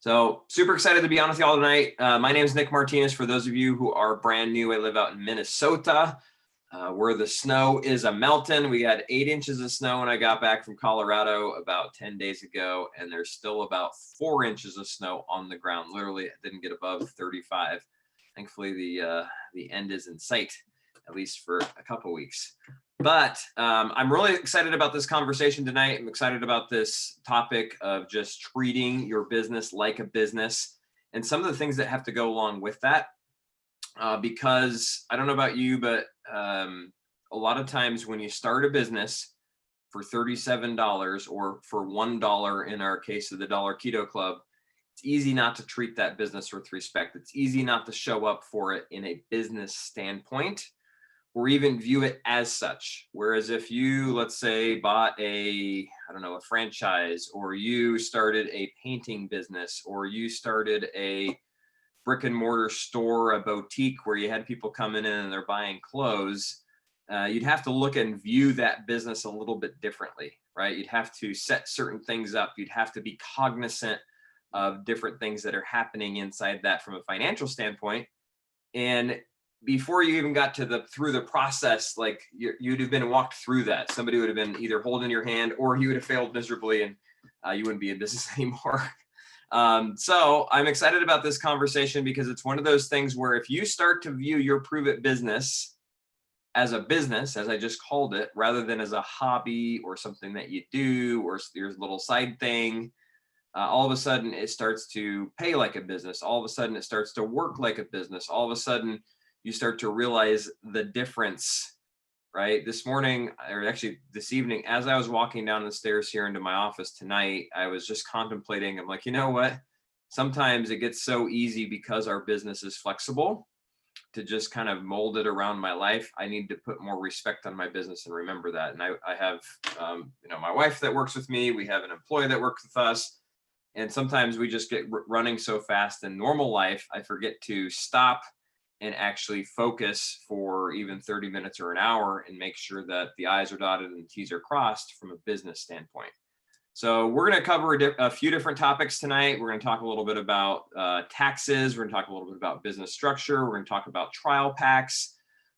So super excited to be on with y'all tonight. My name is Nick Martinez. For those of you who are brand new, I live out in Minnesota, where the snow is a melting. We had 8 inches of snow when I got back from Colorado about 10 days ago, and there's still about 4 inches of snow on the ground. Literally, it didn't get above 35. Thankfully, the end is in sight, at least for a couple weeks. But I'm really excited about this conversation tonight. I'm excited about this topic of just treating your business like a business and some of the things that have to go along with that. Because I don't know about you, but a lot of times when you start a business for $37 or for $1 in our case of the Dollar Keto Club, it's easy not to treat that business with respect. It's easy not to show up for it in a business standpoint, or even view it as such. Whereas if you, let's say, bought a franchise, or you started a painting business, or you started a brick and mortar store, a boutique where you had people coming in and they're buying clothes, you'd have to look and view that business a little bit differently, right? You'd have to set certain things up. You'd have to be cognizant of different things that are happening inside that from a financial standpoint. And before you even got to through the process, like you'd have been walked through that. Somebody would have been either holding your hand, or you would have failed miserably and you wouldn't be in business anymore. So I'm excited about this conversation because it's one of those things where if you start to view your Prove It business, as I just called it, rather than as a hobby or something that you do, or your little side thing, all of a sudden it starts to pay like a business. All of a sudden it starts to work like a business. All of a sudden you start to realize the difference, right? This morning, or actually this evening, as I was walking down the stairs here into my office tonight, I was just contemplating, I'm like, you know what? Sometimes it gets so easy because our business is flexible to just kind of mold it around my life. I need to put more respect on my business and remember that. And I have, my wife that works with me. We have an employee that works with us. And sometimes we just get running so fast in normal life, I forget to stop and actually focus for even 30 minutes or an hour and make sure that the I's are dotted and the T's are crossed from a business standpoint. So we're going to cover a few different topics tonight. We're going to talk a little bit about taxes. We're going to talk a little bit about business structure. We're going to talk about trial packs,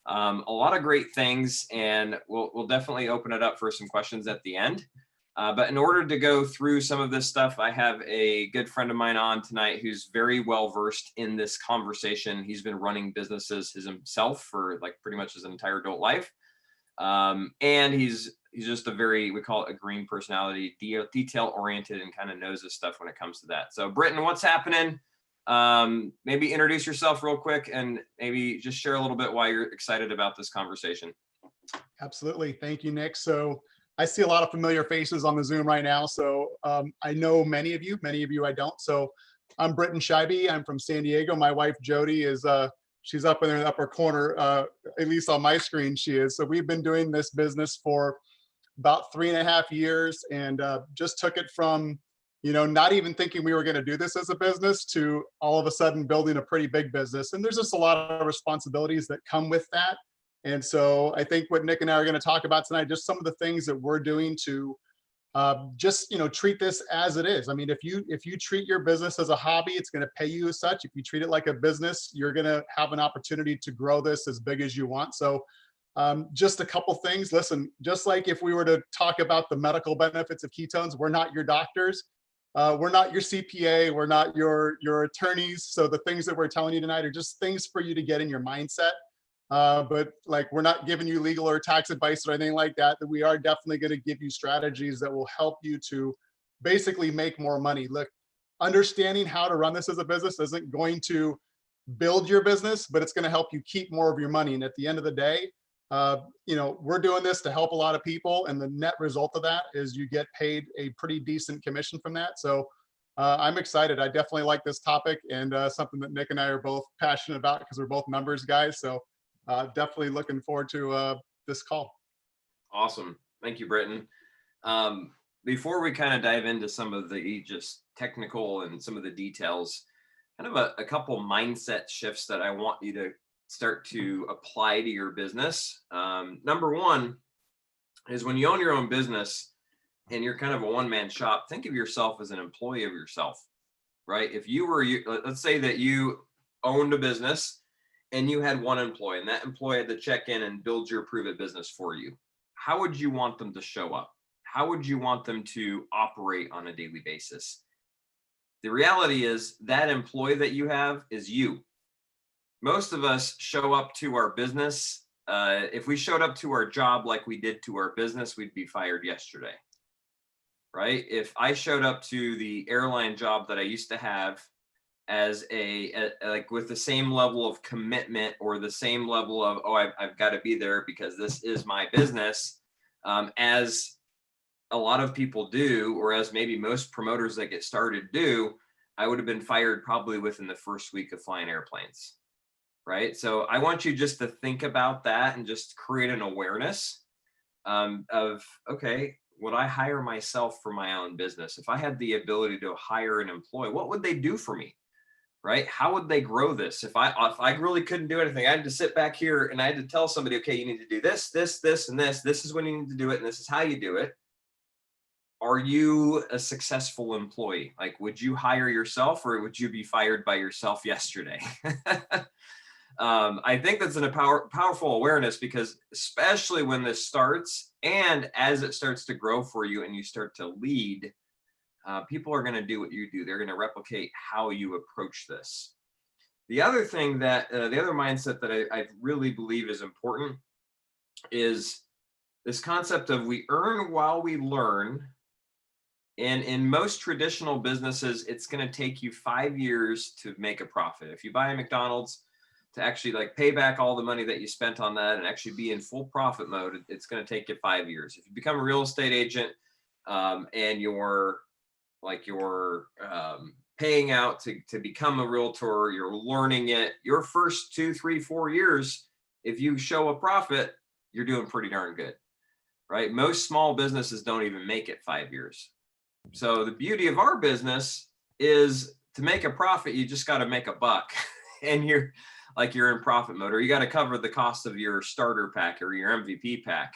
a lot of great things, and we'll definitely open it up for some questions at the end. But in order to go through some of this stuff, I have a good friend of mine on tonight who's very well versed in this conversation. He's been running businesses himself for like pretty much his entire adult life. And he's just we call it a green personality, detail oriented, and kind of knows his stuff when it comes to that. So Britton, what's happening? Maybe introduce yourself real quick and maybe just share a little bit why you're excited about this conversation. Absolutely. Thank you, Nick. So I see a lot of familiar faces on the Zoom right now. So I know many of you I don't. So I'm Britton Scheibe. I'm from San Diego. My wife, Jody, is she's up in the upper corner, at least on my screen she is. So we've been doing this business for about 3.5 years, and just took it from, not even thinking we were going to do this as a business to all of a sudden building a pretty big business. And there's just a lot of responsibilities that come with that. And so I think what Nick and I are going to talk about tonight, just some of the things that we're doing to just, treat this as it is. I mean, if you treat your business as a hobby, it's going to pay you as such. If you treat it like a business, you're going to have an opportunity to grow this as big as you want. So just a couple things. Listen, just like if we were to talk about the medical benefits of ketones, we're not your doctors. We're not your CPA. We're not your attorneys. So the things that we're telling you tonight are just things for you to get in your mindset. But like, we're not giving you legal or tax advice or anything like that. That we are definitely going to give you strategies that will help you to basically make more money. Look, understanding how to run this as a business isn't going to build your business, but it's going to help you keep more of your money. And at the end of the day, we're doing this to help a lot of people, and the net result of that is you get paid a pretty decent commission from that. So I'm excited. I definitely like this topic, and something that Nick and I are both passionate about because we're both numbers guys. So definitely looking forward to this call. Awesome. Thank you, Britton. Before we kind of dive into some of the just technical and some of the details, kind of a couple mindset shifts that I want you to start to apply to your business. Number one is when you own your own business and you're kind of a one-man shop, think of yourself as an employee of yourself. right? If you were, let's say that you owned a business and you had one employee and that employee had to check in and build your Prove It business for you, how would you want them to show up? How would you want them to operate on a daily basis? The reality is that employee that you have is you. Most of us show up to our business. If we showed up to our job like we did to our business, we'd be fired yesterday, right? If I showed up to the airline job that I used to have as like with the same level of commitment or the same level of, oh, I've got to be there because this is my business, as a lot of people do, or as maybe most promoters that get started do, I would have been fired probably within the first week of flying airplanes, right? So I want you just to think about that and just create an awareness of, okay, would I hire myself for my own business? If I had the ability to hire an employee, what would they do for me? Right? How would they grow this? If I really couldn't do anything, I had to sit back here and I had to tell somebody, okay, you need to do this, this, this, and this. This is when you need to do it, and this is how you do it. Are you a successful employee? Like, would you hire yourself or would you be fired by yourself yesterday? I think that's a powerful awareness, because especially when this starts and as it starts to grow for you and you start to lead, people are going to do what you do. They're going to replicate how you approach this. The other thing that, the other mindset that I really believe is important is this concept of we earn while we learn. And in most traditional businesses, it's going to take you 5 years to make a profit. If you buy a McDonald's, to actually like pay back all the money that you spent on that and actually be in full profit mode, it's going to take you 5 years. If you become a real estate agent, and you're paying out to become a realtor, you're learning it, your first 2, 3, 4 years, if you show a profit, you're doing pretty darn good, right? Most small businesses don't even make it 5 years. So the beauty of our business is to make a profit, you just got to make a buck and you're in profit mode, or you got to cover the cost of your starter pack or your MVP pack.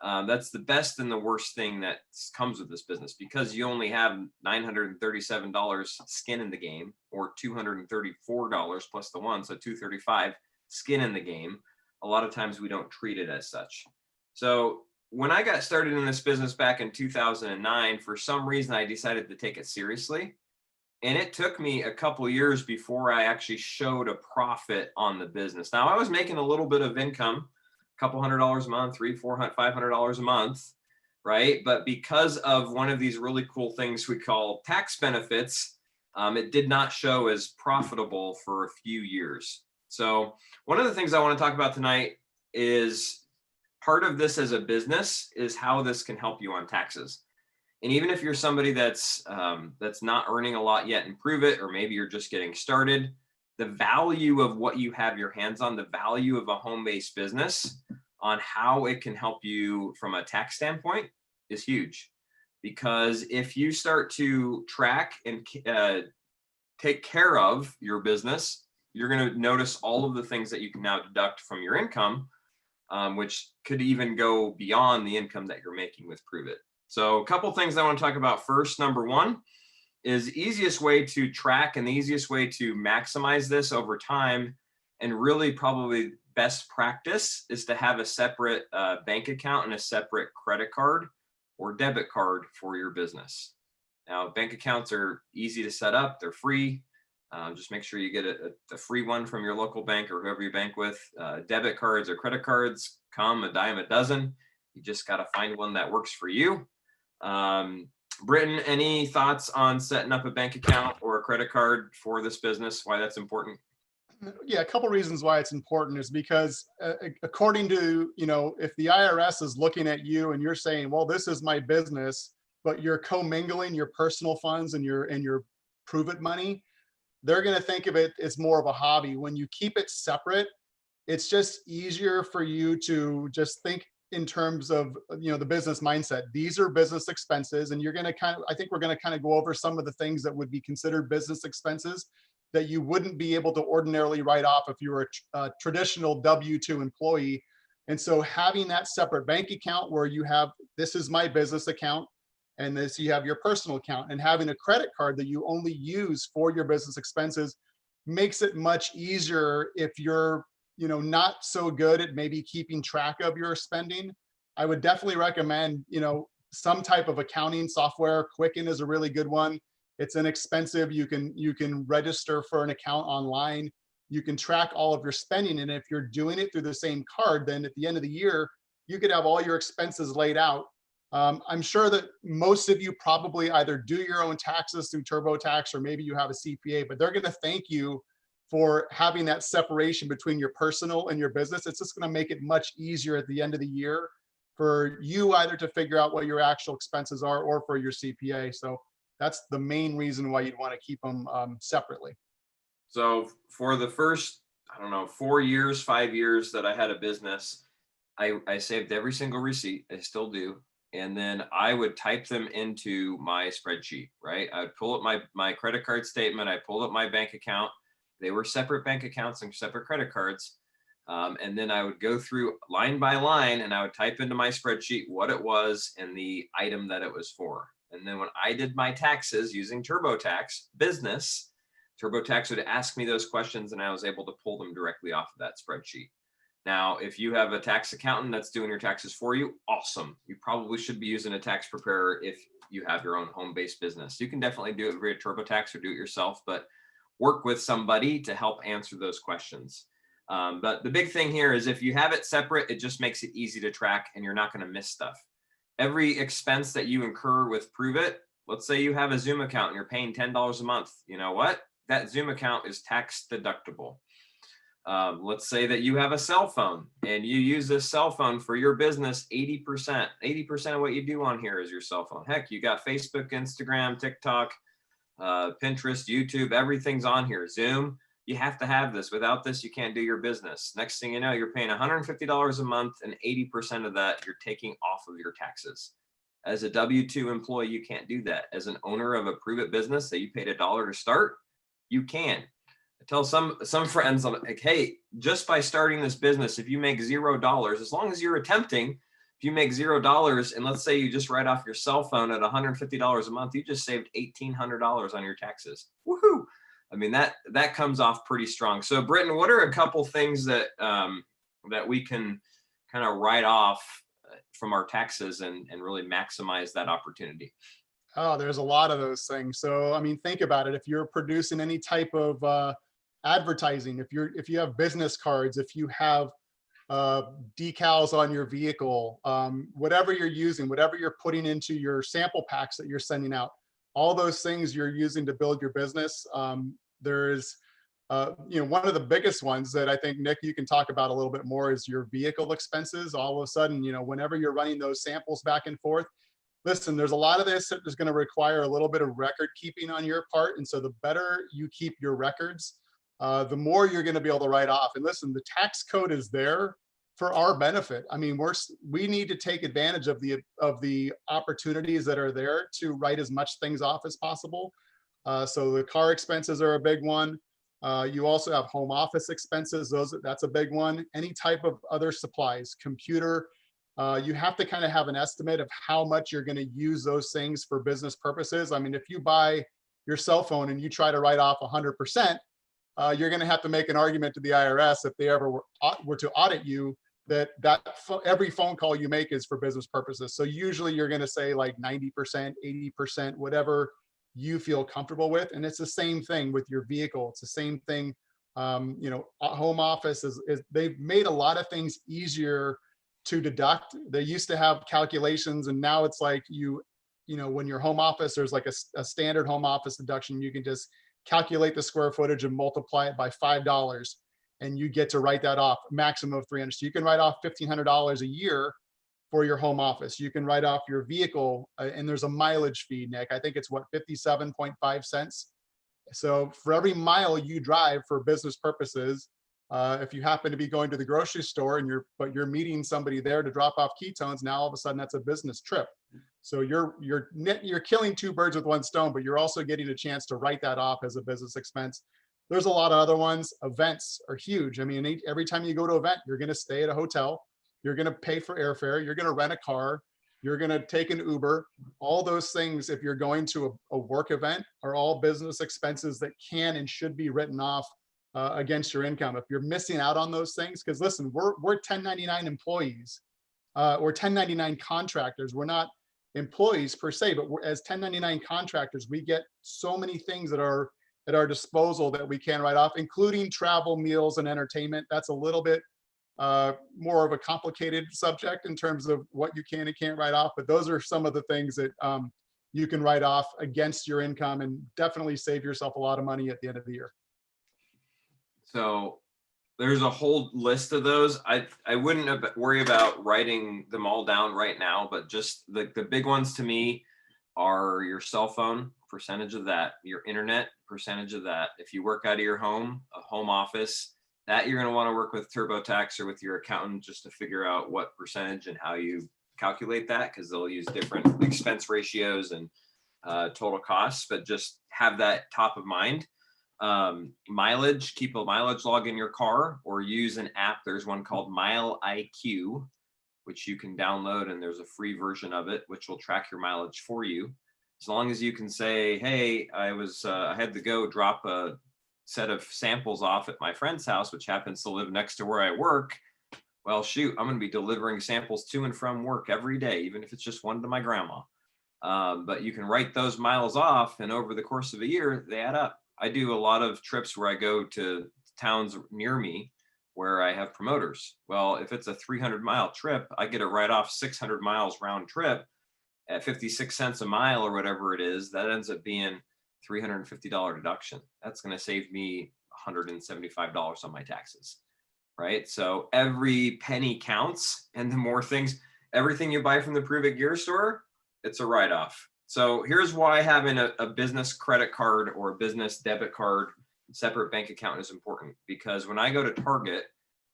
That's the best and the worst thing that comes with this business, because you only have $937 skin in the game, or $234 plus the one, so $235 skin in the game. A lot of times we don't treat it as such. So when I got started in this business back in 2009, for some reason I decided to take it seriously. And it took me a couple of years before I actually showed a profit on the business. Now, I was making a little bit of income, a couple $100 a month, $300, $400, $500 a month, right? But because of one of these really cool things we call tax benefits, it did not show as profitable for a few years. So one of the things I want to talk about tonight is part of this as a business is how this can help you on taxes. And even if you're somebody that's not earning a lot yet in Prove It, or maybe you're just getting started, the value of what you have your hands on, the value of a home-based business on how it can help you from a tax standpoint is huge. Because if you start to track and take care of your business, you're going to notice all of the things that you can now deduct from your income, which could even go beyond the income that you're making with Prove It. So a couple things I want to talk about first. Number one is the easiest way to track and the easiest way to maximize this over time, and really probably best practice, is to have a separate bank account and a separate credit card or debit card for your business. Now, bank accounts are easy to set up. They're free. Just make sure you get a free one from your local bank or whoever you bank with. Debit cards or credit cards come a dime a dozen. You just got to find one that works for you. Britton, any thoughts on setting up a bank account or a credit card for this business? Why that's important? Yeah, a couple reasons why it's important is because according to, if the IRS is looking at you and you're saying, well, this is my business, but you're commingling your personal funds and your Prove It money, they're going to think of it as more of a hobby. When you keep it separate, it's just easier for you to just think in terms of, the business mindset. These are business expenses, and you're going to I think we're going to kind of go over some of the things that would be considered business expenses that you wouldn't be able to ordinarily write off if you were a traditional W-2 employee. And so having that separate bank account where you have, this is my business account, And this, you have your personal account, and having a credit card that you only use for your business expenses makes it much easier if you're, not so good at maybe keeping track of your spending. I would definitely recommend, some type of accounting software. Quicken is a really good one. It's inexpensive. You can register for an account online. You can track all of your spending. And if you're doing it through the same card, then at the end of the year, you could have all your expenses laid out. I'm sure that most of you probably either do your own taxes through TurboTax, or maybe you have a CPA, but they're going to thank you for having that separation between your personal and your business. It's just going to make it much easier at the end of the year for you either to figure out what your actual expenses are, or for your CPA. So that's the main reason why you'd want to keep them separately. So for the first, I don't know, 4 years, 5 years that I had a business, I saved every single receipt. I still do. And then I would type them into my spreadsheet, right? I'd pull up my credit card statement. I pulled up my bank account. They were separate bank accounts and separate credit cards. And then I would go through line by line, and I would type into my spreadsheet what it was and the item that it was for. And then when I did my taxes using TurboTax Business, TurboTax would ask me those questions, and I was able to pull them directly off of that spreadsheet. Now, if you have a tax accountant that's doing your taxes for you, awesome. You probably should be using a tax preparer if you have your own home-based business. You can definitely do it via TurboTax or do it yourself, but work with somebody to help answer those questions. But the big thing here is if you have it separate, it just makes it easy to track, and you're not going to miss stuff. Every expense that you incur with Prove It, let's say you have a Zoom account and you're paying $10 a month. You know what? That Zoom account is tax deductible. Let's say that you have a cell phone and you use this cell phone for your business 80%. 80% of what you do on here is your cell phone. Heck, you got Facebook, Instagram, TikTok, Pinterest, YouTube, everything's on here. Zoom, you have to have this. Without this, you can't do your business. Next thing you know, you're paying $150 a month, and 80% of that you're taking off of your taxes. As a W-2 employee, you can't do that. As an owner of a Prove It business that you paid $1 to start, you can. I tell some friends, I'm like, hey, just by starting this business, if you make $0, as long as you're attempting, if you make $0, and let's say you just write off your cell phone at $150 a month, you just saved $1,800 on your taxes. Woohoo! I mean, that comes off pretty strong. So Britton, what are a couple things that that we can kind of write off from our taxes and really maximize that opportunity? Oh, there's a lot of those things. So, I mean, think about it. If you're producing any type of advertising, if you have business cards, if you have decals on your vehicle, whatever you're using, whatever you're putting into your sample packs that you're sending out, all those things you're using to build your business. There's, one of the biggest ones that I think, Nick, you can talk about a little bit more is your vehicle expenses. All of a sudden, whenever you're running those samples back and forth, listen, there's a lot of this that is going to require a little bit of record keeping on your part. And so the better you keep your records, the more you're going to be able to write off. And listen, the tax code is there for our benefit. I mean, we need to take advantage of the opportunities that are there to write as much things off as possible. So the car expenses are a big one. You also have home office expenses. That's a big one. Any type of other supplies, computer, you have to kind of have an estimate of how much you're going to use those things for business purposes. I mean, if you buy your cell phone and you try to write off 100%, you're going to have to make an argument to the IRS if they ever were to audit you that every phone call you make is for business purposes. So usually you're going to say like 90%, 80%, whatever you feel comfortable with. And it's the same thing with your vehicle. It's the same thing. Home office is they've made a lot of things easier to deduct. They used to have calculations, and now it's like when your home office, there's like a standard home office deduction. You can just calculate the square footage and multiply it by $5, and you get to write that off, maximum of $300. So you can write off $1,500 a year for your home office. You can write off your vehicle, and there's a mileage fee, Nick. I think it's 57.5 cents. So for every mile you drive for business purposes, if you happen to be going to the grocery store and you're meeting somebody there to drop off ketones, now all of a sudden that's a business trip. So you're killing two birds with one stone, but you're also getting a chance to write that off as a business expense. There's a lot of other ones. Events are huge. I mean, every time you go to an event, you're going to stay at a hotel. You're going to pay for airfare. You're going to rent a car. you're going to take an Uber. All those things, if you're going to a work event, are all business expenses that can and should be written off against your income. If you're missing out on those things, because listen, we're 1099 employees or 1099 contractors. We're not employees per se, but as 1099 contractors, we get so many things that are at our disposal that we can write off, including travel, meals, and entertainment. That's a little bit more of a complicated subject in terms of what you can and can't write off, but those are some of the things that you can write off against your income and definitely save yourself a lot of money at the end of the year. So there's a whole list of those. I wouldn't worry about writing them all down right now, but just the big ones to me are your cell phone, percentage of that, your internet, percentage of that. If you work out of your home, a home office, that you're going to want to work with TurboTax or with your accountant just to figure out what percentage and how you calculate that, because they'll use different expense ratios and total costs, but just have that top of mind. Mileage, keep a mileage log in your car or use an app. There's one called Mile IQ, which you can download, and there's a free version of it, which will track your mileage for you. As long as you can say, hey, I had to go drop a set of samples off at my friend's house, which happens to live next to where I work. Well, shoot, I'm going to be delivering samples to and from work every day, even if it's just one to my grandma. But you can write those miles off, and over the course of a year, they add up. I do a lot of trips where I go to towns near me where I have promoters. Well, if it's a 300-mile trip, I get to write off 600 miles round trip at 56 cents a mile or whatever it is. That ends up being $350 deduction. That's going to save me $175 on my taxes, right? So every penny counts, and the more things, everything you buy from the Prove It Gear store, it's a write-off. So here's why having a business credit card or a business debit card, separate bank account is important. Because when I go to Target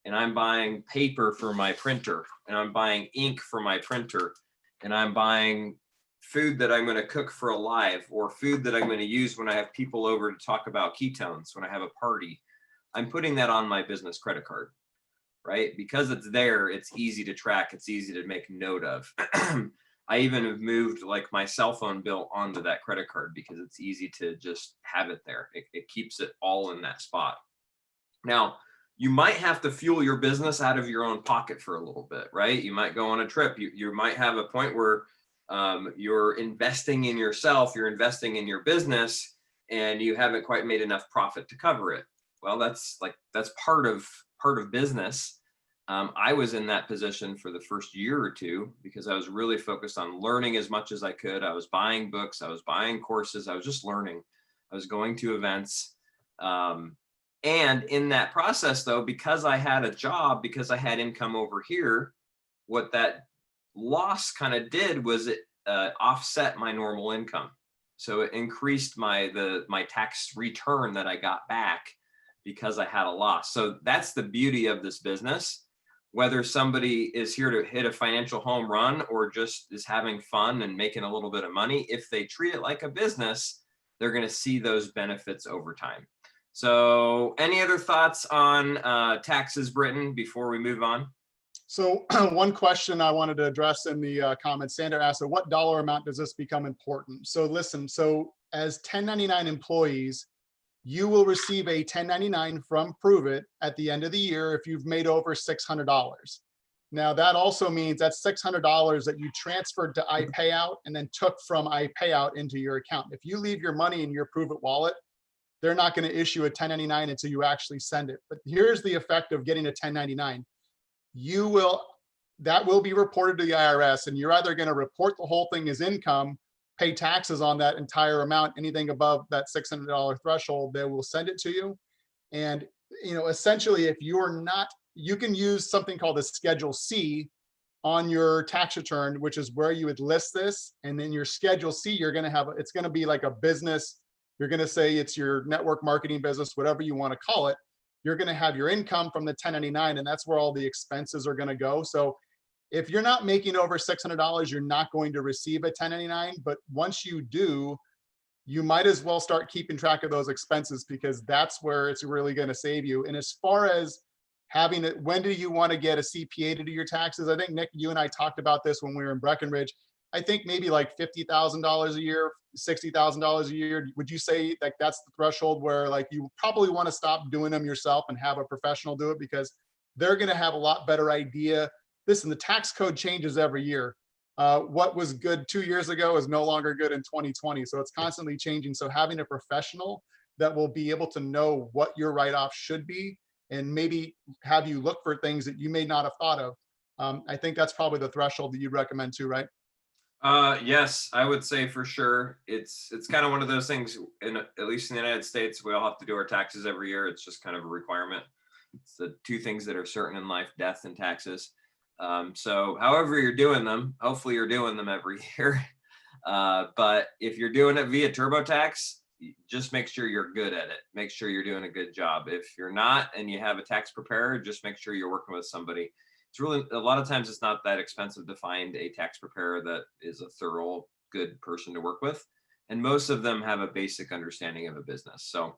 and I'm buying paper for my printer, and I'm buying ink for my printer, and I'm buying food that I'm going to cook for a live, or food that I'm going to use when I have people over to talk about ketones, when I have a party, I'm putting that on my business credit card, right? Because it's there, it's easy to track, it's easy to make note of. I even have moved like my cell phone bill onto that credit card because it's easy to just have it there. It keeps it all in that spot. Now, you might have to fuel your business out of your own pocket for a little bit, right? You might go on a trip. You might have a point where you're investing in yourself, you're investing in your business, and you haven't quite made enough profit to cover it. Well, that's part of business. I was in that position for the first year or two because I was really focused on learning as much as I could. I was buying books, I was buying courses, I was just learning. I was going to events. And in that process, though, because I had a job, because I had income over here, what that loss kind of did was it offset my normal income. So it increased my tax return that I got back because I had a loss. So that's the beauty of this business. Whether somebody is here to hit a financial home run or just is having fun and making a little bit of money, if they treat it like a business, they're going to see those benefits over time. So any other thoughts on taxes, Britton, before we move on? So one question I wanted to address in the comments, Sandra asked, at what dollar amount does this become important? So listen, so as 1099 employees, you will receive a 1099 from Prove It at the end of the year if you've made over $600. Now that also means that's $600 that you transferred to iPayout and then took from iPayout into your account. If you leave your money in your Prove It wallet, they're not going to issue a 1099 until you actually send it. But here's the effect of getting a 1099. That will be reported to the IRS, and you're either going to report the whole thing as income, pay taxes on that entire amount. Anything above that $600 threshold, they will send it to you. And essentially, if you're not, you can use something called a Schedule C on your tax return, which is where you would list this. And then your Schedule C, you're going to have, it's going to be like a business. You're going to say it's your network marketing business, whatever you want to call it. You're going to have your income from the 1099, and that's where all the expenses are going to go. So if you're not making over $600, you're not going to receive a 1099. But once you do, you might as well start keeping track of those expenses because that's where it's really going to save you. And as far as having it, when do you want to get a CPA to do your taxes? I think Nick, you and I talked about this when we were in Breckenridge. I think maybe like $50,000 a year, $60,000 a year. Would you say like that's the threshold where like you probably want to stop doing them yourself and have a professional do it, because they're going to have a lot better idea. Listen, the tax code changes every year. What was good 2 years ago is no longer good in 2020. So it's constantly changing. So having a professional that will be able to know what your write-off should be and maybe have you look for things that you may not have thought of. I think that's probably the threshold that you'd recommend too, right? Yes, I would say for sure. It's kind of one of those things, at least in the United States, we all have to do our taxes every year. It's just kind of a requirement. It's the two things that are certain in life: death and taxes. So however you're doing them, hopefully you're doing them every year. But if you're doing it via TurboTax, just make sure you're good at it. Make sure you're doing a good job. If you're not and you have a tax preparer, just make sure you're working with somebody. It's really, a lot of times it's not that expensive to find a tax preparer that is a thorough, good person to work with. And most of them have a basic understanding of a business. So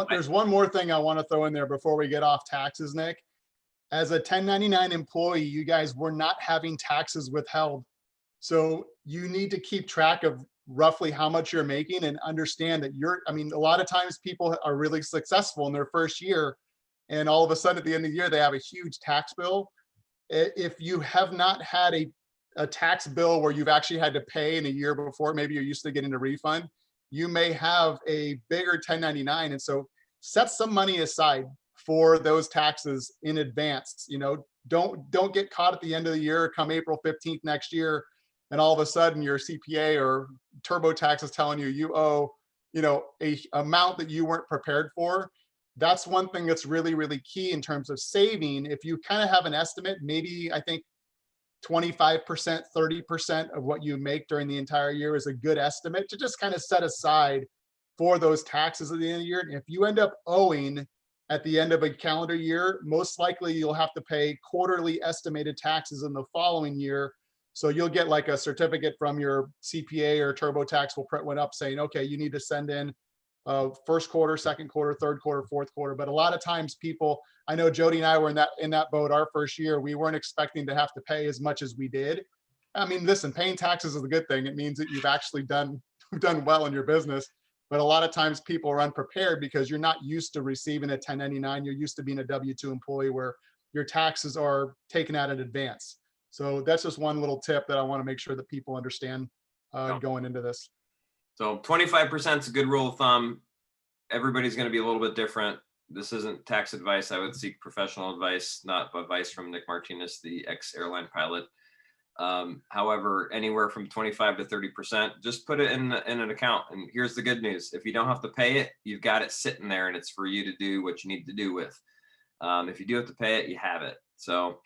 There's one more thing I want to throw in there before we get off taxes, Nick. As a 1099 employee, you guys were not having taxes withheld. So you need to keep track of roughly how much you're making and understand that I mean, a lot of times people are really successful in their first year, and all of a sudden at the end of the year, they have a huge tax bill. If you have not had a tax bill where you've actually had to pay in a year before, maybe you're used to getting a refund, you may have a bigger 1099. And so set some money aside for those taxes in advance. You know, don't get caught at the end of the year, come April 15th next year, and all of a sudden your CPA or TurboTax is telling you owe, you know, a amount that you weren't prepared for. That's one thing that's really, really key in terms of saving. If you kind of have an estimate, maybe I think 25%, 30% of what you make during the entire year is a good estimate to just kind of set aside for those taxes at the end of the year. And if you end up owing at the end of a calendar year, most likely you'll have to pay quarterly estimated taxes in the following year. So you'll get like a certificate from your CPA, or TurboTax will print one up saying, okay, you need to send in first quarter, second quarter, third quarter, fourth quarter. But a lot of times people, I know Jody and I were in that boat our first year. We weren't expecting to have to pay as much as we did. I mean, listen, paying taxes is a good thing. It means that you've actually done well in your business. But a lot of times people are unprepared because you're not used to receiving a 1099. You're used to being a W-2 employee where your taxes are taken out in advance. So that's just one little tip that I want to make sure that people understand going into this. So 25% is a good rule of thumb. Everybody's going to be a little bit different. This isn't tax advice. I would seek professional advice, not advice from Nick Martinez, the ex-airline pilot. However, anywhere from 25 to 30%, just put it in an account. And here's the good news. If you don't have to pay it, you've got it sitting there and it's for you to do what you need to do with. If you do have to pay it, you have it. So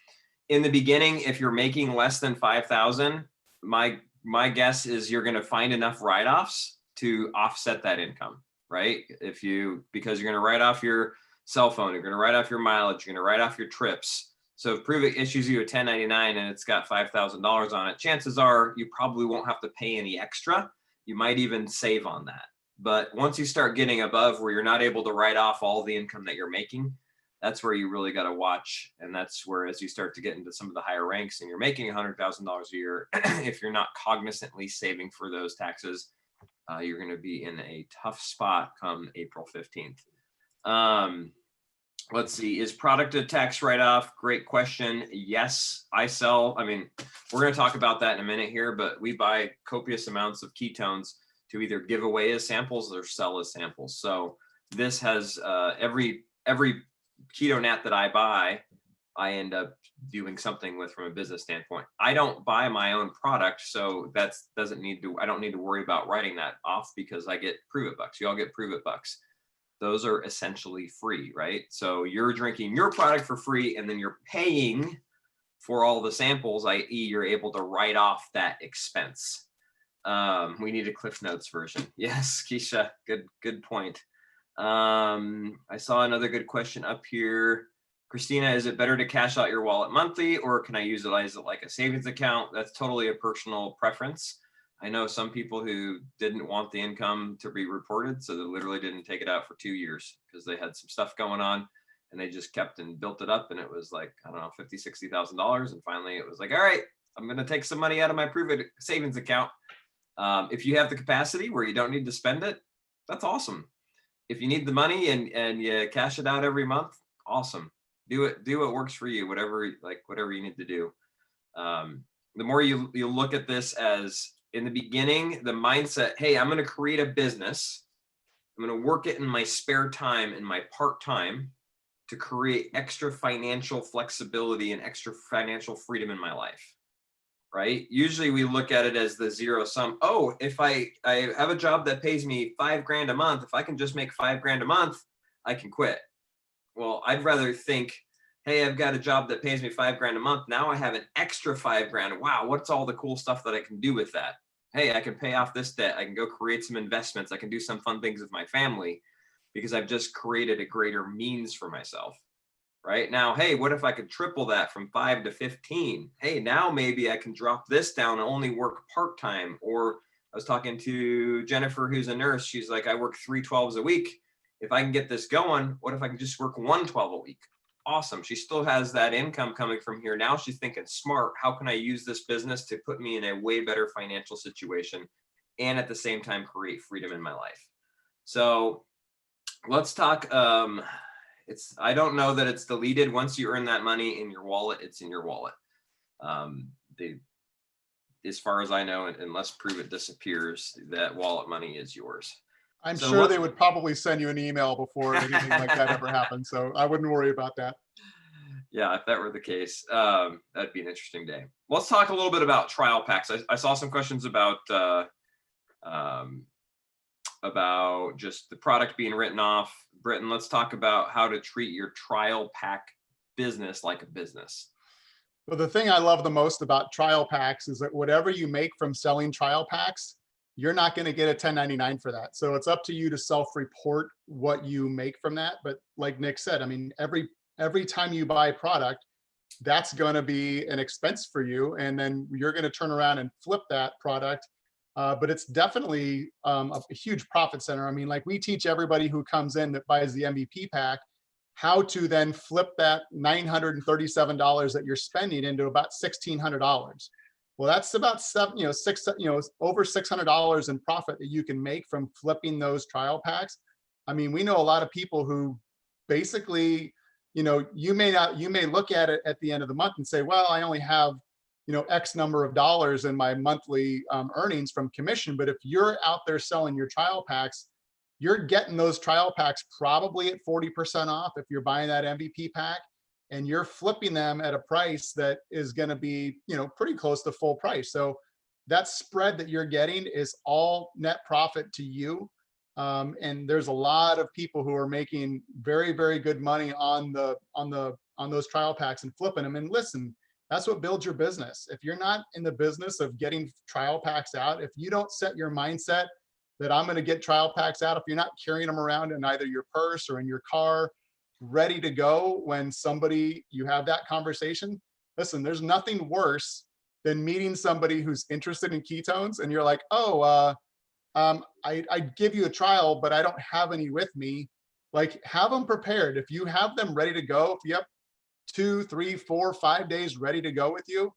in the beginning, if you're making less than 5,000, my guess is you're going to find enough write-offs to offset that income, right? Because you're going to write off your cell phone, you're going to write off your mileage, you're going to write off your trips. So if Pruvit issues you a 1099 and it's got $5,000 on it, chances are you probably won't have to pay any extra. You might even save on that. But once you start getting above where you're not able to write off all the income that you're making, that's where you really got to watch. And that's where, as you start to get into some of the higher ranks and you're making $100,000 a year, if you're not cognizantly saving for those taxes, you're going to be in a tough spot come April 15th. Let's see, is product a tax write-off? Great question. Yes, I mean, we're going to talk about that in a minute here, but we buy copious amounts of ketones to either give away as samples or sell as samples. So this has every keto nat that I buy, I end up doing something with from a business standpoint. I don't buy my own product, so I don't need to worry about writing that off because I get Pruvit bucks. You all get Pruvit bucks. Those are essentially free, right? So you're drinking your product for free and then you're paying for all the samples, i.e. you're able to write off that expense. We need a Cliff Notes version. Yes, Keisha, good point. I saw another good question up here. Christina, is it better to cash out your wallet monthly or can I utilize it like a savings account? That's totally a personal preference. I know some people who didn't want the income to be reported, so they literally didn't take it out for 2 years because they had some stuff going on and they just kept and built it up. And it was like, I don't know, $50,000, $60,000. And finally it was like, all right, I'm going to take some money out of my Prove It savings account. If you have the capacity where you don't need to spend it, that's awesome. If you need the money and you cash it out every month, awesome. Do what works for you, whatever you need to do. The more you look at this as, in the beginning, the mindset, hey, I'm going to create a business. I'm going to work it in my spare time, in my part-time, to create extra financial flexibility and extra financial freedom in my life, right? Usually we look at it as the zero sum. Oh, if I have a job that pays me $5,000 a month, if I can just make $5,000 a month, I can quit. Well, I'd rather think, hey, I've got a job that pays me $5,000 a month. Now I have an extra $5,000. Wow, what's all the cool stuff that I can do with that? Hey, I can pay off this debt. I can go create some investments. I can do some fun things with my family because I've just created a greater means for myself. Right now, hey, what if I could triple that from 5 to 15? Hey, now maybe I can drop this down and only work part-time. Or I was talking to Jennifer, who's a nurse. She's like, I work 3 12s a week. If I can get this going, what if I can just work 1 12 a week? Awesome. She still has that income coming from here. Now she's thinking smart. How can I use this business to put me in a way better financial situation and at the same time create freedom in my life? So let's talk. I don't know that it's deleted. Once you earn that money in your wallet, it's in your wallet. As far as I know, unless Prove It disappears, that wallet money is yours. I'm sure they would probably send you an email before anything like that ever happened. So I wouldn't worry about that. Yeah, if that were the case, that'd be an interesting day. Let's talk a little bit about trial packs. I saw some questions about just the product being written off. Britton, let's talk about how to treat your trial pack business like a business. Well, the thing I love the most about trial packs is that whatever you make from selling trial packs, you're not going to get a 1099 for that. So it's up to you to self-report what you make from that. But like Nick said, I mean, every time you buy product, that's going to be an expense for you. And then you're going to turn around and flip that product. But it's definitely a huge profit center. I mean, like we teach everybody who comes in that buys the MVP pack how to then flip that $937 that you're spending into about $1,600. Well, that's about over $600 in profit that you can make from flipping those trial packs. I mean, we know a lot of people who basically, you may look at it at the end of the month and say, well, I only have, X number of dollars in my monthly earnings from commission. But if you're out there selling your trial packs, you're getting those trial packs probably at 40% off if you're buying that MVP pack, and you're flipping them at a price that is going to be, pretty close to full price. So that spread that you're getting is all net profit to you. And there's a lot of people who are making very, very good money on those trial packs and flipping them. And listen, that's what builds your business. If you're not in the business of getting trial packs out, if you don't set your mindset that I'm going to get trial packs out, if you're not carrying them around in either your purse or in your car, ready to go when you have that conversation, listen, there's nothing worse than meeting somebody who's interested in ketones and you're like, oh, I'd give you a trial, but I don't have any with me. Like, have them prepared. If you have them ready to go, if you have 2, 3, 4, 5 days ready to go with you,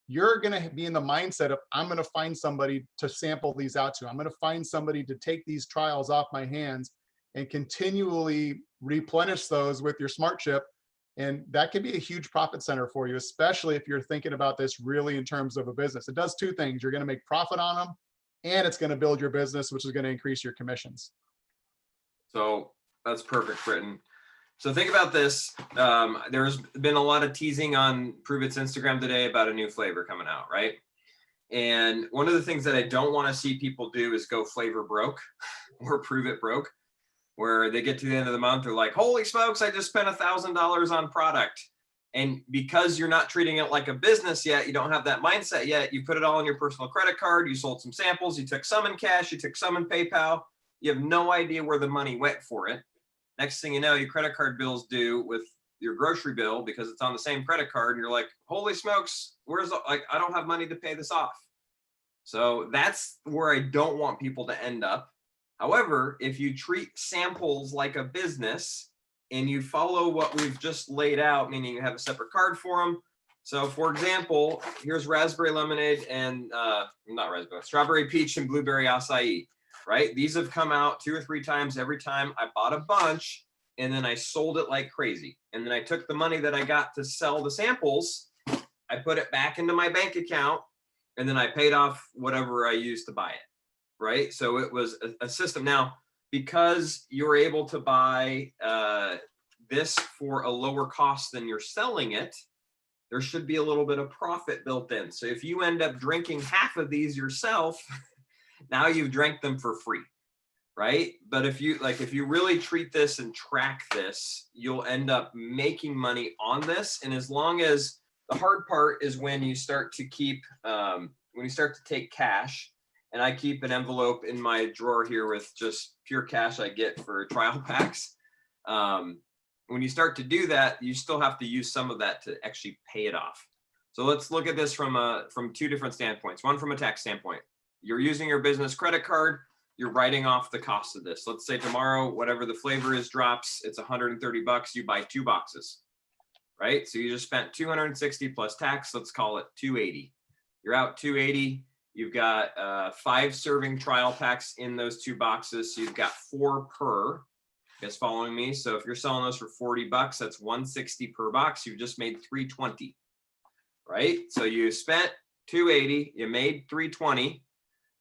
you're going to be in the mindset of, I'm going to find somebody to sample these out to. I'm going to find somebody to take these trials off my hands and continually replenish those with your smart chip. And that can be a huge profit center for you, especially if you're thinking about this really in terms of a business. It does 2 things. You're going to make profit on them, and it's going to build your business, which is going to increase your commissions. So that's perfect, Britton. So think about this. There's been a lot of teasing on Prove It's Instagram today about a new flavor coming out, right? And one of the things that I don't want to see people do is go flavor broke or Prove It broke, where they get to the end of the month, they're like, holy smokes, I just spent $1,000 on product. And because you're not treating it like a business yet, you don't have that mindset yet, you put it all on your personal credit card, you sold some samples, you took some in cash, you took some in PayPal, you have no idea where the money went for it. Next thing you know, your credit card bill's due with your grocery bill because it's on the same credit card. And you're like, holy smokes, I don't have money to pay this off. So that's where I don't want people to end up. However, if you treat samples like a business, and you follow what we've just laid out, meaning you have a separate card for them. So for example, here's raspberry lemonade and not raspberry, strawberry peach and blueberry acai, right? These have come out 2 or 3 times. Every time I bought a bunch and then I sold it like crazy. And then I took the money that I got to sell the samples, I put it back into my bank account, and then I paid off whatever I used to buy it, right? So it was a system. Now, because you're able to buy this for a lower cost than you're selling it, there should be a little bit of profit built in. So if you end up drinking half of these yourself, now you've drank them for free, right? But if you really treat this and track this, you'll end up making money on this. And as long as the hard part is when you start to keep, when you start to take cash, and I keep an envelope in my drawer here with just pure cash I get for trial packs. When you start to do that, you still have to use some of that to actually pay it off. So let's look at this from 2 different standpoints. One from a tax standpoint. You're using your business credit card, you're writing off the cost of this. Let's say tomorrow, whatever the flavor is drops, it's $130, you buy 2 boxes, right? So you just spent $260 plus tax, let's call it $280. You're out $280. You've got 5 serving trial packs in those 2 boxes. So you've got 4 per. You guys following me? So if you're selling those for $40, that's $160 per box. You've just made $320, right? So you spent $280, you made $320.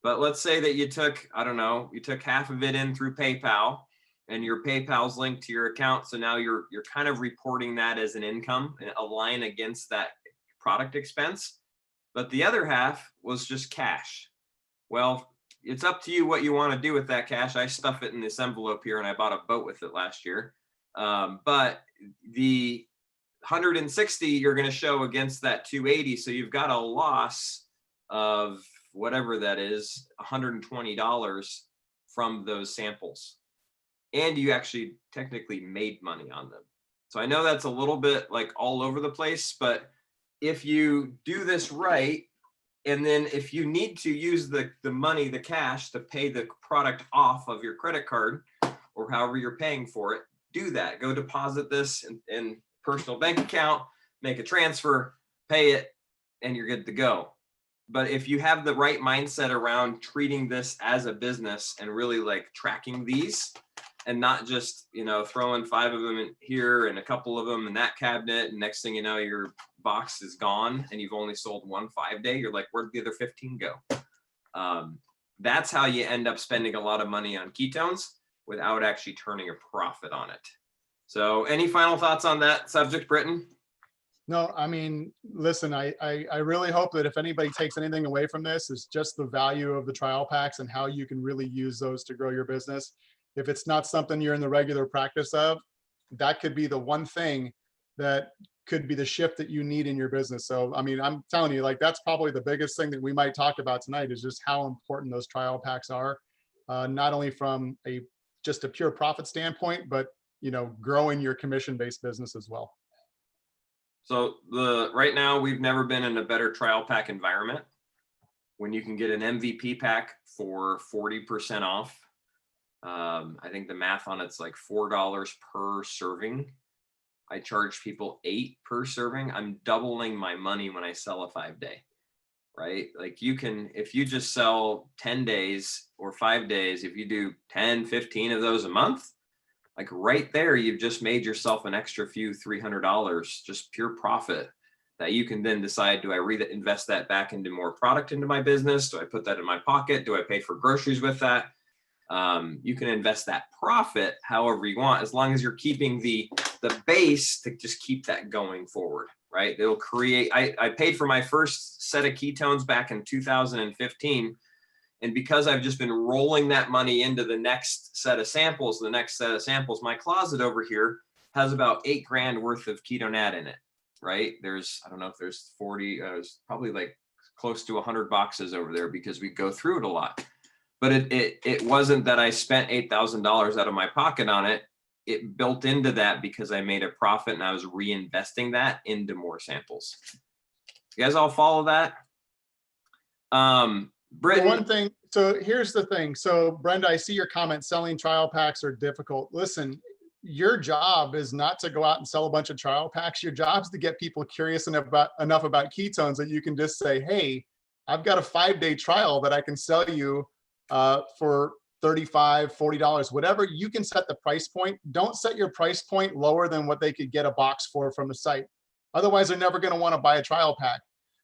But let's say that you took, I don't know, you took half of it in through PayPal, and your PayPal's linked to your account. So now you're kind of reporting that as an income, a line against that product expense. But the other half was just cash. Well, it's up to you what you want to do with that cash. I stuff it in this envelope here, and I bought a boat with it last year. But the 160 you're going to show against that 280. So you've got a loss of whatever that is, $120 from those samples. And you actually technically made money on them. So I know that's a little bit like all over the place, but if you do this right, and then if you need to use the money, the cash, to pay the product off of your credit card or however you're paying for it, do that. Go deposit this in personal bank account, make a transfer, pay it, and you're good to go. But if you have the right mindset around treating this as a business and really like tracking these and not just, throwing 5 of them in here and a couple of them in that cabinet, and next thing you know, your box is gone and you've only sold 1 5-day, you're like, where'd the other 15 go? That's how you end up spending a lot of money on ketones without actually turning a profit on it. So any final thoughts on that subject, Britton? No, I mean, listen, I really hope that if anybody takes anything away from this, is just the value of the trial packs and how you can really use those to grow your business. If it's not something you're in the regular practice of, that could be the one thing that could be the shift that you need in your business. So, I mean, I'm telling you, like, that's probably the biggest thing that we might talk about tonight, is just how important those trial packs are, not only from just a pure profit standpoint, but, growing your commission-based business as well. So right now, we've never been in a better trial pack environment when you can get an MVP pack for 40% off. I think the math on it's like $4 per serving. I charge people $8 per serving. I'm doubling my money when I sell a 5-day, right? Like you can, if you just sell 10 days or 5 days, if you do 10, 15 of those a month, like right there, you've just made yourself an extra few $300, just pure profit that you can then decide, do I reinvest that back into more product into my business? Do I put that in my pocket? Do I pay for groceries with that? You can invest that profit however you want, as long as you're keeping the base to just keep that going forward, right? It'll create, I paid for my first set of ketones back in 2015. And because I've just been rolling that money into the next set of samples, my closet over here has about $8,000 worth of ketonat in it, right? I don't know if there's 40, there's probably like close to 100 boxes over there because we go through it a lot. But it wasn't that I spent $8,000 out of my pocket on it. It built into that because I made a profit and I was reinvesting that into more samples. You guys all follow that? Britton, one thing, so here's the thing. So Brenda, I see your comment, selling trial packs are difficult. Listen, your job is not to go out and sell a bunch of trial packs. Your job is to get people curious enough about ketones that you can just say, hey, I've got a 5-day trial that I can sell you for $35, $40, whatever. You can set the price point. Don't set your price point lower than what they could get a box for from the site. Otherwise, they're never going to want to buy a trial pack.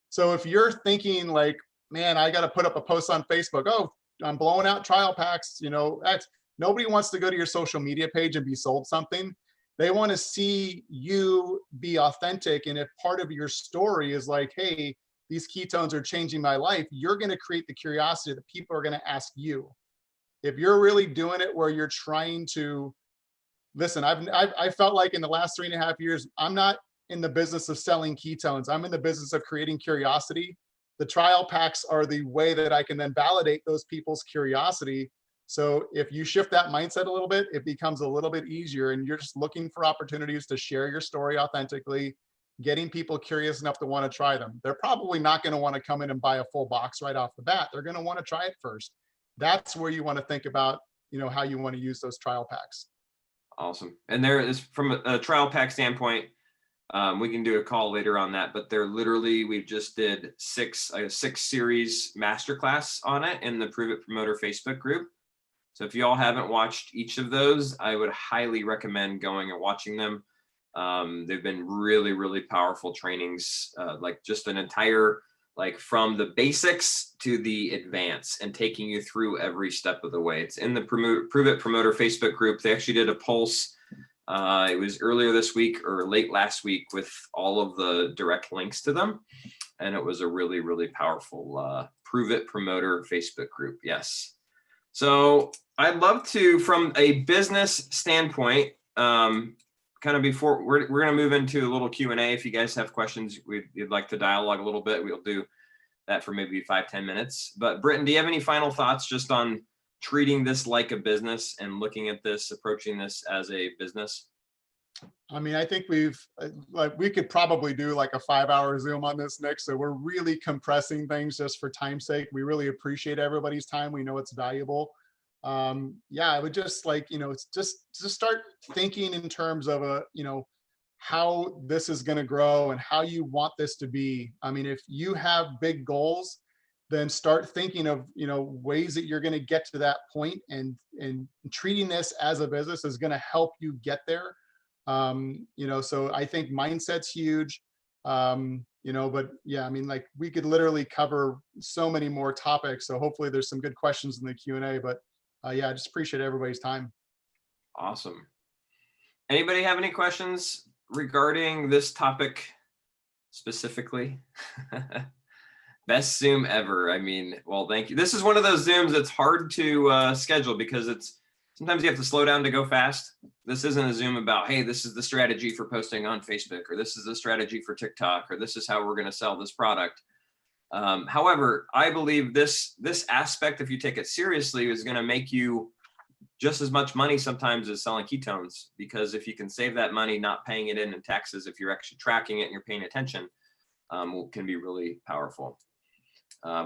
So if you're thinking like, man, I got to put up a post on Facebook, oh, I'm blowing out trial packs, X. Nobody wants to go to your social media page and be sold something. They want to see you be authentic. And if part of your story is like, hey, these ketones are changing my life, you're going to create the curiosity that people are going to ask you. If you're really doing it where you're trying to listen, I felt like in the last 3.5 years, I'm not in the business of selling ketones. I'm in the business of creating curiosity. The trial packs are the way that I can then validate those people's curiosity. So if you shift that mindset a little bit, it becomes a little bit easier, and you're just looking for opportunities to share your story authentically, getting people curious enough to want to try them. They're probably not going to want to come in and buy a full box right off the bat. They're going to want to try it first. That's where you want to think about, how you want to use those trial packs. Awesome. And there is, from a trial pack standpoint, we can do a call later on that, but they're literally, we just did a 6-series masterclass on it in the Prove It Promoter Facebook group. So if you all haven't watched each of those, I would highly recommend going and watching them. They've been really, really powerful trainings, like just an entire, like from the basics to the advance, and taking you through every step of the way. It's in the Prove It Promoter Facebook group. They actually did a pulse. It was earlier this week or late last week with all of the direct links to them. And it was a really, really powerful Prove It Promoter Facebook group. Yes. So I'd love to, from a business standpoint, kind of before we're going to move into a little Q&A. If you guys have questions, you'd like to dialogue a little bit, we'll do that for maybe 5-10 minutes. But Britton, do you have any final thoughts just on treating this like a business and looking at this, approaching this as a business? I mean, I think we could probably do like a 5-hour Zoom on this, Nick. So we're really compressing things just for time's sake. We really appreciate everybody's time. We know it's valuable. I would just like, just start thinking in terms of how this is going to grow and how you want this to be. I mean, if you have big goals, then start thinking of, ways that you're going to get to that point, and treating this as a business is going to help you get there. So I think mindset's huge. But yeah, I mean, like we could literally cover so many more topics. So hopefully there's some good questions in the Q&A, but I just appreciate everybody's time. Awesome. Anybody have any questions regarding this topic specifically? Best Zoom ever. I mean, well, thank you. This is one of those Zooms that's hard to schedule because sometimes you have to slow down to go fast. This isn't a Zoom about, hey, this is the strategy for posting on Facebook, or this is the strategy for TikTok, or this is how we're going to sell this product. However, I believe this aspect, if you take it seriously, is going to make you just as much money sometimes as selling ketones, because if you can save that money not paying it in taxes, if you're actually tracking it and you're paying attention, can be really powerful.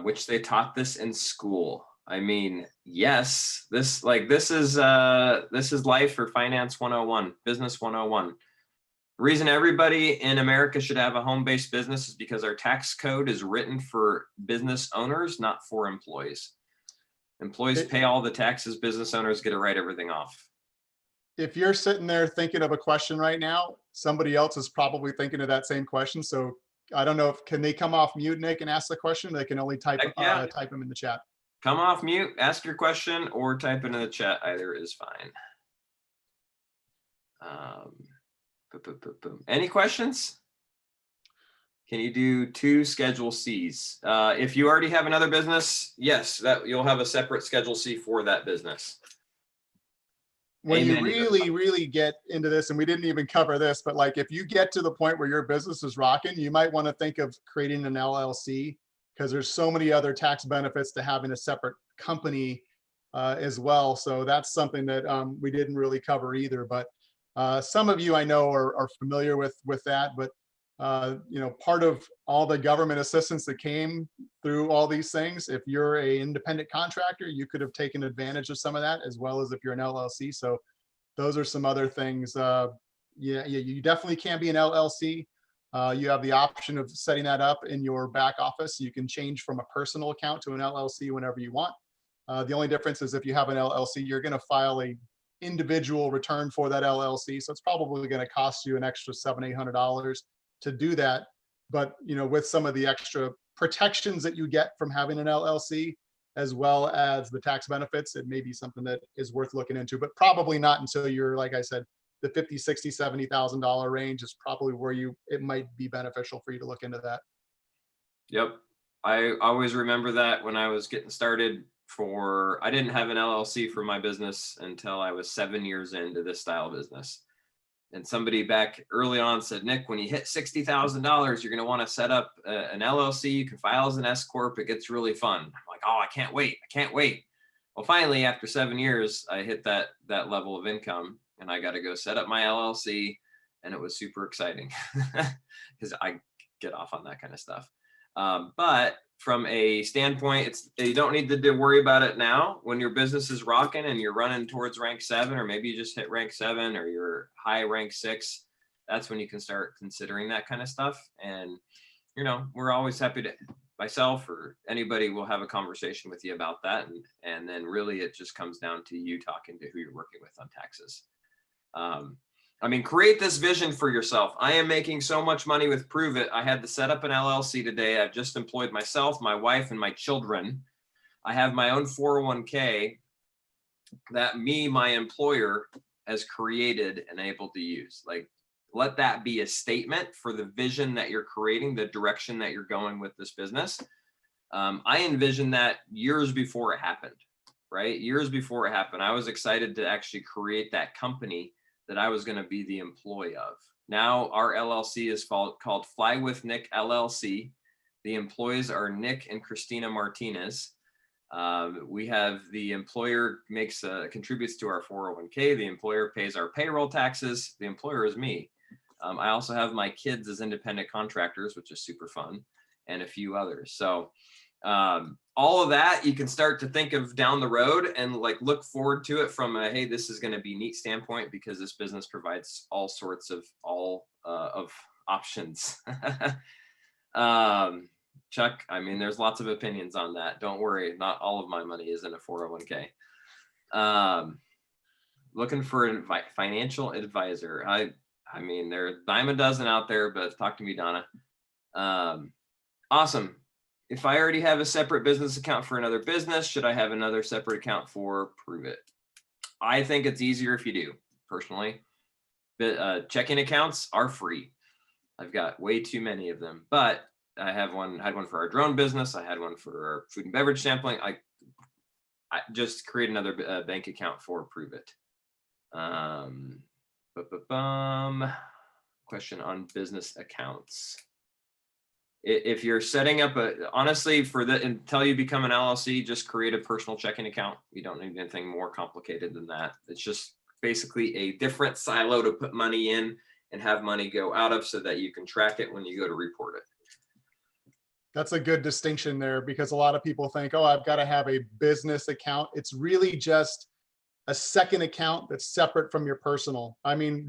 Which they taught this in school. I mean, yes, this is life for finance 101, business 101. The reason everybody in America should have a home-based business is because our tax code is written for business owners, not for employees. Employees pay all the taxes, business owners get to write everything off. If you're sitting there thinking of a question right now, somebody else is probably thinking of that same question. So I don't know can they come off mute, Nick, and ask the question? They can only type them in the chat. Come off mute, ask your question, or type it in the chat. Either is fine. Any questions? Can you do 2 Schedule Cs? If you already have another business, yes, that you'll have a separate Schedule C for that business. When you really get into this, and we didn't even cover this, but like if you get to the point where your business is rocking, you might want to think of creating an LLC, because there's so many other tax benefits to having a separate company as well. So that's something that we didn't really cover either. But some of you I know are familiar with that. But part of all the government assistance that came through all these things, if you're an independent contractor, you could have taken advantage of some of that, as well as if you're an LLC. So those are some other things. Yeah, you definitely can be an LLC. You have the option of setting that up in your back office. You can change from a personal account to an LLC whenever you want. The only difference is if you have an LLC, you're going to file a individual return for that LLC. So it's probably going to cost you an extra $700-800 to do that. But with some of the extra protections that you get from having an LLC, as well as the tax benefits, it may be something that is worth looking into, but probably not until you're, like I said, the 50, 60, $70,000 range is probably where it might be beneficial for you to look into that. Yep. I always remember that when I was getting started I didn't have an LLC for my business until I was 7 years into this style business. And somebody back early on said, Nick, when you hit $60,000, you're going to want to set up an LLC. You can file as an S Corp. It gets really fun. I'm like, oh, I can't wait. I can't wait. Well, finally, after 7 years, I hit that level of income and I got to go set up my LLC. And it was super exciting because I get off on that kind of stuff. But from a standpoint, you don't need to worry about it now. When your business is rocking and you're running towards rank 7, or maybe you just hit rank 7 or you're high rank 6, that's when you can start considering that kind of stuff. And, we're always happy to, myself or anybody will have a conversation with you about that. And then really it just comes down to you talking to who you're working with on taxes. Create this vision for yourself. I am making so much money with Prove It. I had to set up an LLC today. I've just employed myself, my wife, and my children. I have my own 401k that my employer, has created and able to use. Like, let that be a statement for the vision that you're creating, the direction that you're going with this business. I envisioned that years before it happened, right? Years before it happened, I was excited to actually create that company that I was going to be the employee of. Now our LLC is called Fly with Nick LLC. The employees are Nick and Christina Martinez. We have the employer contributes to our 401k. The employer pays our payroll taxes. The employer is me. I also have my kids as independent contractors, which is super fun, and a few others. So all of that you can start to think of down the road and look forward to it from a, hey, this is going to be neat standpoint, because this business provides all sorts of of options. Chuck, there's lots of opinions on that. Don't worry, not all of my money is in a 401k. Looking for a financial advisor. There are a dime a dozen out there, but talk to me, Donna. Awesome. If I already have a separate business account for another business, should I have another separate account for Prove It? I think it's easier if you do, personally. But checking accounts are free. I've got way too many of them, but I had one for our drone business. I had one for our food and beverage sampling. I just create another bank account for Prove It. Question on business accounts. If you're setting up honestly, until you become an LLC, just create a personal checking account. You don't need anything more complicated than that. It's just basically a different silo to put money in and have money go out of, so that you can track it when you go to report it. That's a good distinction there, because a lot of people think, oh, I've got to have a business account. It's really just a second account that's separate from your personal.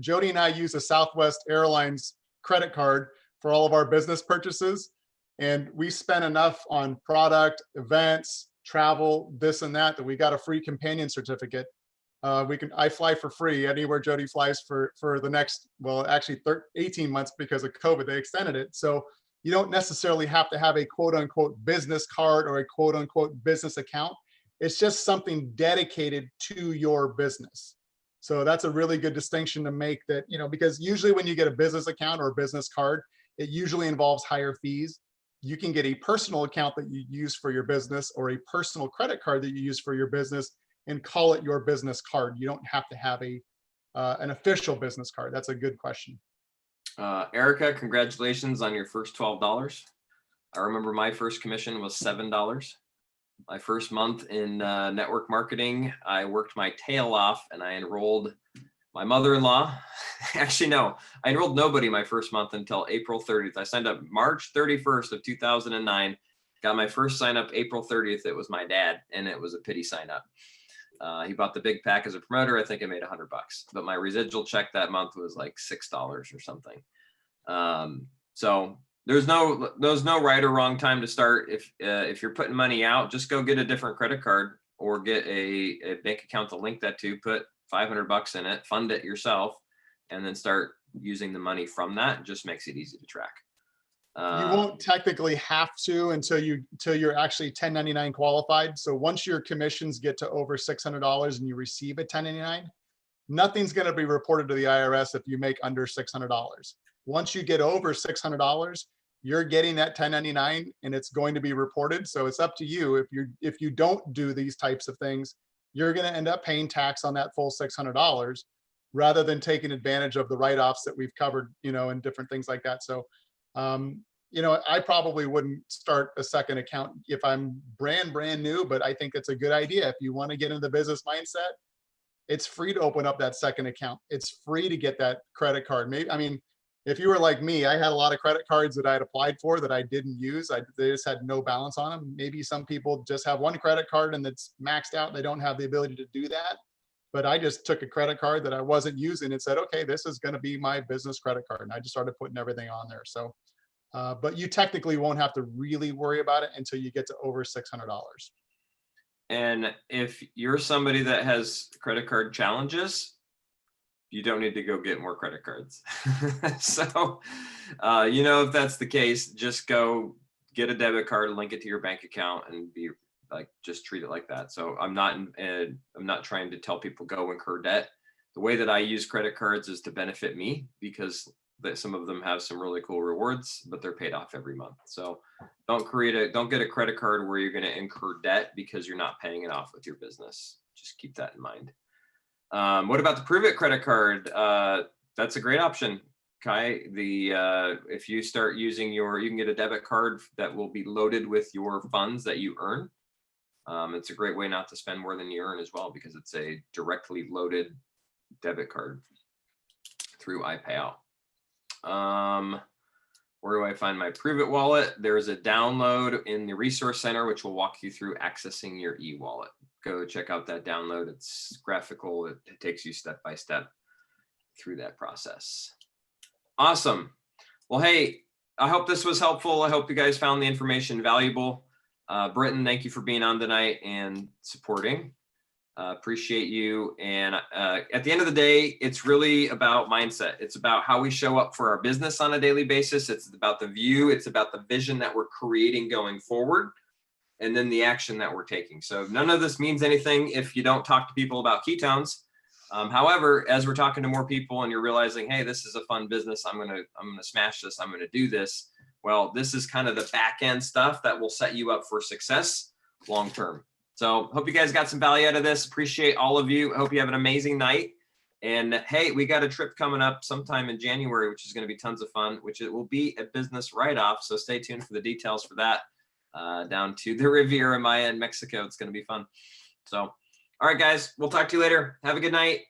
Jody and I use a Southwest Airlines credit card for all of our business purchases. And we spend enough on product, events, travel, this and that we got a free companion certificate. I fly for free anywhere Jody flies for the next, 18 months because of COVID, they extended it. So you don't necessarily have to have a quote unquote business card or a quote unquote business account. It's just something dedicated to your business. So that's a really good distinction to make, that, because usually when you get a business account or a business card, it usually involves higher fees. You can get a personal account that you use for your business, or a personal credit card that you use for your business, and call it your business card. You don't have to have an official business card. That's a good question. Erica, congratulations on your first $12. I remember my first commission was $7. My first month in network marketing, I worked my tail off and I enrolled my mother-in-law. Actually, no, I enrolled nobody my first month until April 30th. I signed up March 31st of 2009, got my first sign up April 30th. It was my dad, and it was a pity sign up. He bought the big pack as a promoter. I think I made $100, but my residual check that month was like $6 or something. So there's no right or wrong time to start. If you're putting money out, just go get a different credit card or get a bank account to link that to, put $500 in it, fund it yourself, and then start using the money from that. It just makes it easy to track. You won't technically have to until you're actually 1099 qualified. So once your commissions get to over $600 and you receive a 1099, nothing's going to be reported to the IRS if you make under $600. Once you get over $600, you're getting that 1099 and it's going to be reported. So it's up to you. If you don't do these types of things, you're going to end up paying tax on that full $600 rather than taking advantage of the write-offs that we've covered, and different things like that. So, I probably wouldn't start a second account if I'm brand new, but I think it's a good idea. If you want to get into the business mindset, it's free to open up that second account. It's free to get that credit card. If you were like me, I had a lot of credit cards that I had applied for that I didn't use. They just had no balance on them. Maybe some people just have one credit card and it's maxed out. They don't have the ability to do that. But I just took a credit card that I wasn't using and said, okay, this is going to be my business credit card. And I just started putting everything on there. So, but you technically won't have to really worry about it until you get to over $600. And if you're somebody that has credit card challenges, you don't need to go get more credit cards. So, if that's the case, just go get a debit card, link it to your bank account, and just treat it like that. So I'm not trying to tell people go incur debt. The way that I use credit cards is to benefit me because some of them have some really cool rewards, but they're paid off every month. So don't get a credit card where you're going to incur debt because you're not paying it off with your business. Just keep that in mind. What about the Prove It credit card? That's a great option, Kai. If you start using you can get a debit card that will be loaded with your funds that you earn. It's a great way not to spend more than you earn as well, because it's a directly loaded debit card through iPayout. Where do I find my Prove It wallet? There's a download in the Resource Center, which will walk you through accessing your e-wallet. Go check out that download. It's graphical. It takes you step by step through that process. Awesome. Well, hey, I hope this was helpful. I hope you guys found the information valuable. Britton, thank you for being on tonight and supporting. Appreciate you. And at the end of the day, it's really about mindset. It's about how we show up for our business on a daily basis. It's about the view. It's about the vision that we're creating going forward, and then the action that we're taking. So none of this means anything if you don't talk to people about ketones. However, as we're talking to more people and you're realizing, hey, this is a fun business, I'm gonna smash this, I'm gonna do this. Well, this is kind of the back end stuff that will set you up for success long term. So hope you guys got some value out of this. Appreciate all of you. I hope you have an amazing night. And hey, we got a trip coming up sometime in January, which is going to be tons of fun, which it will be a business write-off. So stay tuned for the details for that. Down to the Riviera Maya in Mexico. It's going to be fun. So, all right, guys, we'll talk to you later. Have a good night.